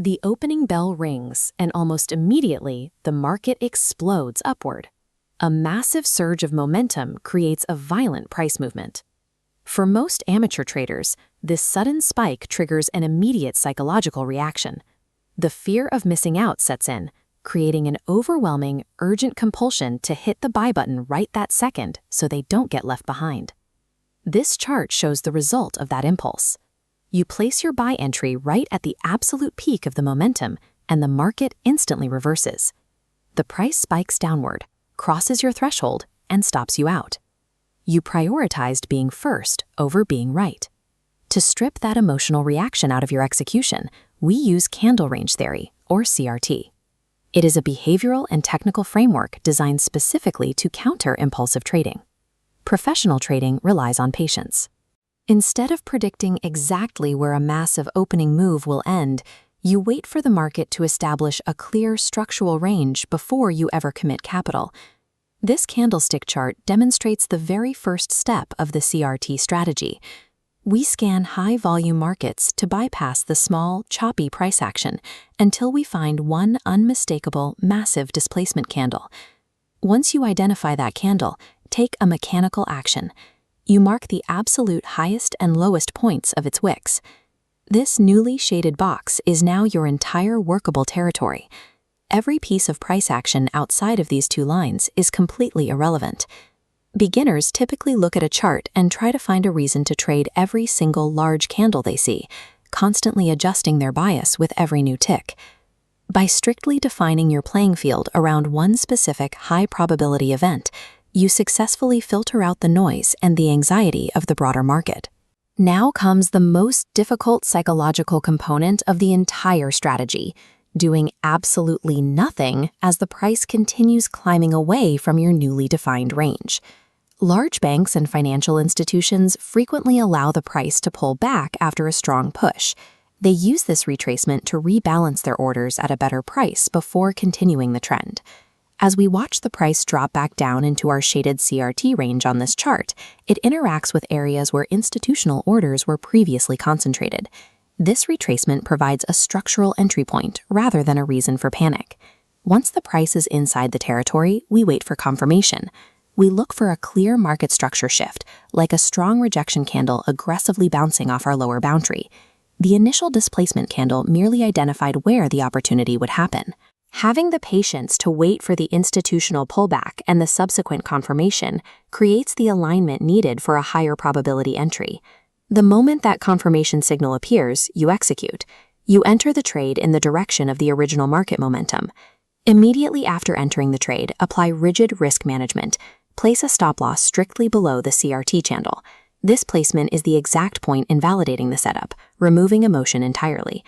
The opening bell rings, and almost immediately, the market explodes upward. A massive surge of momentum creates a violent price movement. For most amateur traders, this sudden spike triggers an immediate psychological reaction. The fear of missing out sets in, creating an overwhelming, urgent compulsion to hit the buy button right that second so they don't get left behind. This chart shows the result of that impulse. You place your buy entry right at the absolute peak of the momentum, and the market instantly reverses. The price spikes downward, crosses your threshold, and stops you out. You prioritized being first over being right. To strip that emotional reaction out of your execution, we use candle range theory, or CRT. It is a behavioral and technical framework designed specifically to counter impulsive trading. Professional trading relies on patience. Instead of predicting exactly where a massive opening move will end, you wait for the market to establish a clear structural range before you ever commit capital. This candlestick chart demonstrates the very first step of the CRT strategy. We scan high-volume markets to bypass the small, choppy price action until we find one unmistakable, massive displacement candle. Once you identify that candle, take a mechanical action. You mark the absolute highest and lowest points of its wicks. This newly shaded box is now your entire workable territory. Every piece of price action outside of these two lines is completely irrelevant. Beginners typically look at a chart and try to find a reason to trade every single large candle they see, constantly adjusting their bias with every new tick. By strictly defining your playing field around one specific high-probability event, you successfully filter out the noise and the anxiety of the broader market. Now comes the most difficult psychological component of the entire strategy: doing absolutely nothing as the price continues climbing away from your newly defined range. Large banks and financial institutions frequently allow the price to pull back after a strong push. They use this retracement to rebalance their orders at a better price before continuing the trend. As we watch the price drop back down into our shaded CRT range on this chart, it interacts with areas where institutional orders were previously concentrated. This retracement provides a structural entry point rather than a reason for panic. Once the price is inside the territory, we wait for confirmation. We look for a clear market structure shift, like a strong rejection candle aggressively bouncing off our lower boundary. The initial displacement candle merely identified where the opportunity would happen. Having the patience to wait for the institutional pullback and the subsequent confirmation creates the alignment needed for a higher probability entry. The moment that confirmation signal appears, you execute. You enter the trade in the direction of the original market momentum. Immediately after entering the trade, apply rigid risk management. Place a stop loss strictly below the CRT channel. This placement is the exact point in validating the setup, removing emotion entirely.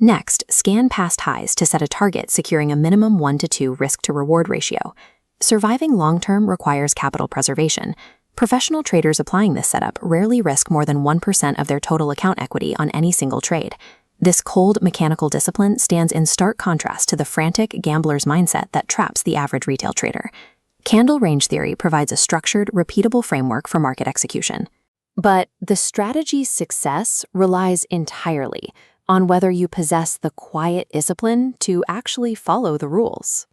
Next, scan past highs to set a target securing a minimum 1-to-2 risk-to-reward ratio. Surviving long-term requires capital preservation. Professional traders applying this setup rarely risk more than 1% of their total account equity on any single trade. This cold, mechanical discipline stands in stark contrast to the frantic gambler's mindset that traps the average retail trader. Candle range theory provides a structured, repeatable framework for market execution. But the strategy's success relies entirely on whether you possess the quiet discipline to actually follow the rules.